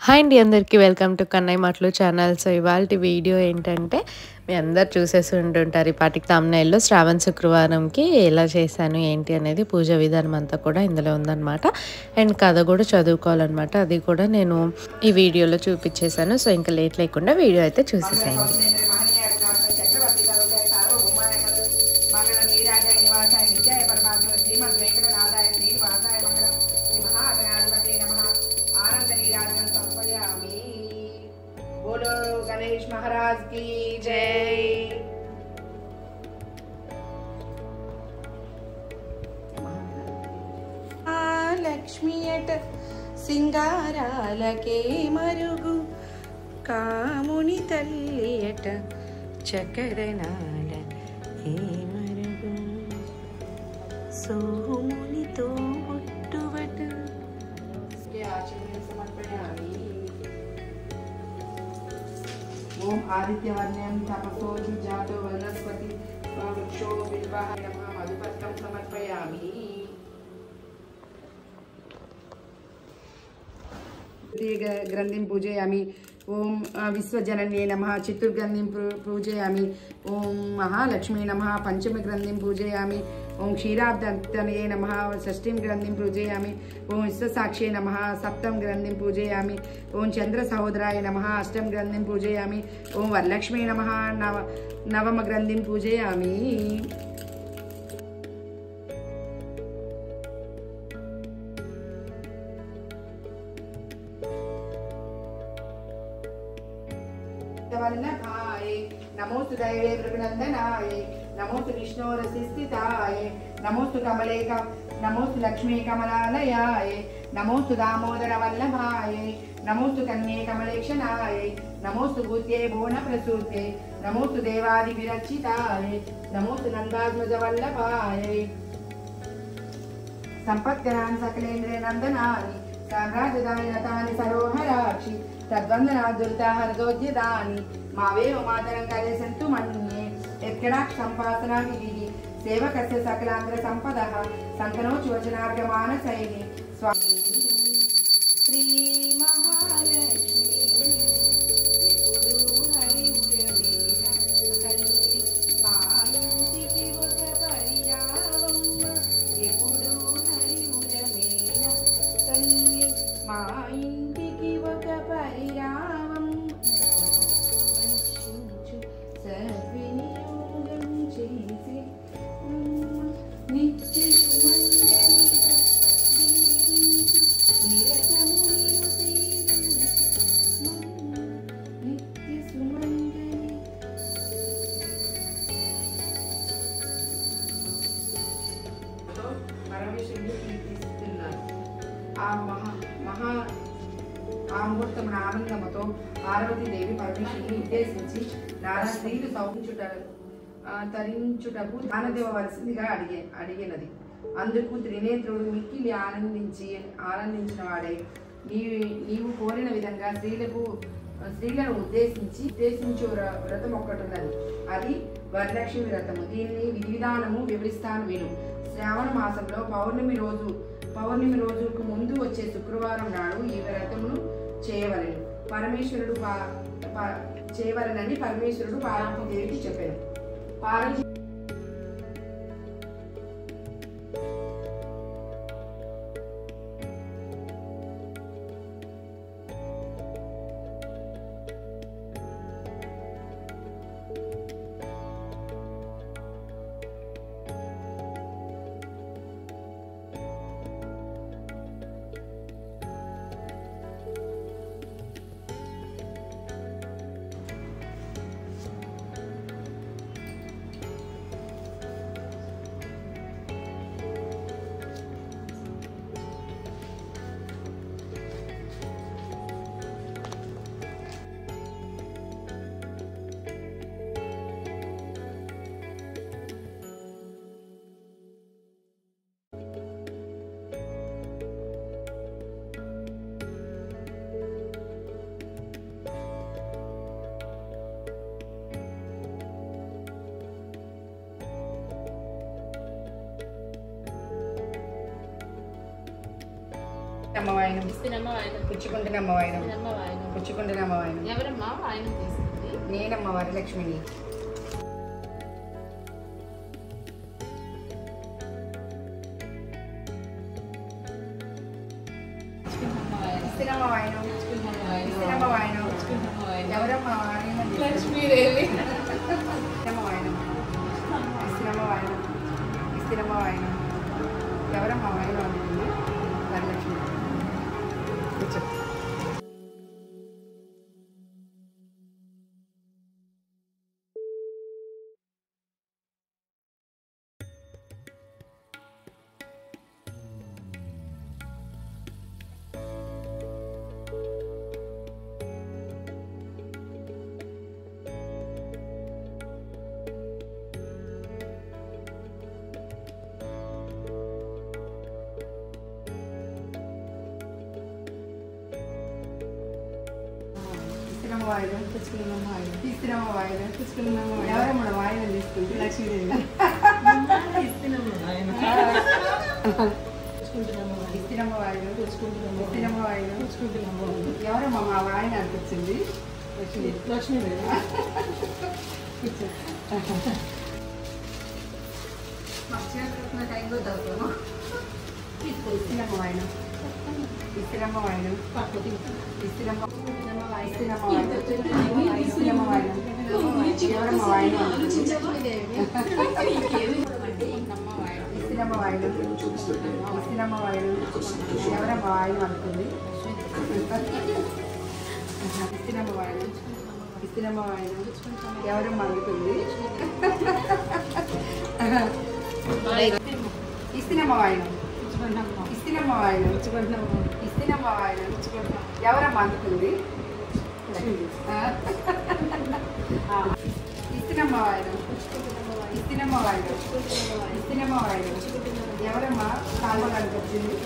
Hi అండి అందరికీ welcome to Kannayya మాటలు ఛానల్. సో ఇవాల్టి వీడియో ఏంటంటే మీ అందరు చూసేసి ఉంటుంటారు ఈ పాటికి థంబ్‌నెయిల్‌లో శ్రావణ శుక్రవారంకి ఎలా చేశాను ఏంటి అనేది పూజ విధానం అంతా కూడా ఇందులో ఉందన్నమాట. అండ్ కథ కూడా చదువుకోవాలన్నమాట. అది కూడా నేను ఈ వీడియోలో చూపించేశాను. సో ఇంకా లేట్ లేకుండా వీడియో అయితే చూసేసేయండి. बोलो गणेश महाराज की जय। लक्ष्मी अट सिंगारालके मरुगु कामुनि तल्ली अट चकरनाल ए मरुगु सोमुनि तो मुट्टुवट के आचरण समर्पयामि। ओम आदित्यवर्ण्यं तमसो जातो वनस्पति वृक्षो बिल्वः नमः मधुपत्रं समर्पयामि। ग्रंथिं पूजयामि। ओम विश्वजनन्ये नमः चतुर्ग्रंथिं पूजयामि। ओम महालक्ष्मी नमः पंचमी ग्रंथिं पूजयामि। ओम क्षीराब्दतनये नमः षष्ठीं ग्रंथिं पूजयामि। ओम विश्वसाक्षे नमः सप्तम ग्रंथिं पूजयामि। ओम चंद्र सहोदराय नमः अष्टम ग्रंथिं पूजयामि। ओम वरलक्ष्मी नमः नवम ग्रंथिं पूजयामि। वल्लभाय नमोस्तु दैवेन्द्रनंदनाय नमोस्तु विष्णोरसिस्थिताय नमोस्तु नमोस्तु लक्ष्मी कमलालयाय नमोस्तु दामोदर वल्लभाय नमोस्तु कन्ये कमलेक्षणाय नमोस्तु भूत्ये भुवन प्रसूते नमोस्तु देवादि विरचिताय नमोस्तु नंदात्मज वल्लभाय संपत्करान् सकलेन्द्र नंदनानि साम्राज्यदानि रतानि सरोहराक्षि तद्वन्दनादुरिताहरदोद्यदानि मावेव मातरं काले सन्तु मन्ये यत्कटाक्ष सम्पासना विधिः सेवकस्य सकलान्द्र सम्पदः सन्तनोचु वचनार्गमानसैः स्वामी श्री महालक्ष्मी एपुडु हरि उरवीण तल्ली मायंतिकी ఒక పరిరావమ్మ ఎపుడు హరి ఉరమేన తల్లి మా ఇంటికి ఒక పరిరావం సద్వినియోగం చేసి నిత్య సుమంగళిగా దీవించు నిరతమును సేవించు నిత్య సుమంగళి పరమేశ్వరుని కీర్తిస్తున్నారు. ఆ ముహూర్తమున ఆనందముతో పార్వతీదేవి పరమేశ్వరుని ఉద్దేశించి నానా స్త్రీలు తరించుటకు ధ్యానదేవవలసిందిగా అడిగినది. అందుకు త్రినేత్రుడు మిక్కిలి ఆనందించిన వాడై నీవు కోరిన విధంగా స్త్రీలను ఉద్దేశించు వ్రతం ఒక్కటున్నది. అది వరలక్ష్మి వ్రతము. దీనిని విధి విధానము వివరిస్తాను విను. శ్రావణ మాసంలో పౌర్ణమి రోజుకు ముందు వచ్చే శుక్రవారం నాడు ఈ వ్రతమును చేయవలెను. చేయవలనని పరమేశ్వరుడు పార్వతీదేవికి చెప్పాను. అమ్మ వాయనం ఇస్తున్నమ్మ వాయనం పుచ్చుకుంటున్నమ్మ వాయనం ఇస్తున్నమ్మ వాయనం పుచ్చుకుంటున్నమ్మ వాయనం ఎవరమ్మా వాయనం తీసుకుంది నేనమ్మ వరలక్ష్మిని ఇస్తున్నమ్మ వాయనం ఇస్తున్నమ్మ వాయనం ఎవరమ్మ వాయనం లక్ష్మీదేవి ఇస్తున్నమ్మ వాయనం ఇస్తున్నమ్మ వాయనం ఇస్తున్నమ్మ వాయనం ఎవరమ్మ వాయనం అనుకుంది వరలక్ష్మి కూర్చో ఇస్తున్నమ్మ వాయనం పుచ్చుకున్నమ్మ వాయనం ఇస్తున్నమ్మ వాయనం పుచ్చుకున్నమ్మ ఎవరమ్మ వాయనం తీసుకుంది లక్ష్మీదేవి ఇస్తున్నమ్మ వాయనం ఇస్తున్నమ్మ వాయనం ఎవరమ్మ మా వాయన అనిపించింది లక్ష్మీదేవి ఇస్తున్నమ్మ వాయనం ఇస్తున్నమ్మ వాయనం ఇస్తున్నమ్మ ఇస్తున్నమ్మ వాయనం ఎవరమ్మ వాయనం ఇస్తున్నమ్మ వాయనం ఇస్తున్నమ్మ వాయనం ఎవరమ్మ వాయనం అనుకుంది ఇస్తున్నమ్మ వాయనం ఇస్తున్నమ్మ వాయనం ఎవరమ్మ అనుకుంది ఇస్తున్నమ్మ వాయనం ఇస్తున్నమ్మ వాయనం ఇస్తున్నమ్మ వాయనం ఎవరమ్మ అనుకుంది ఇస్తున్నమ్మ వాయనం ఇస్తున్నమ్మ వాయనం ఇస్తున్నమ్మ వాయనం ఎవరమ్మ కాలువలు అనిపించింది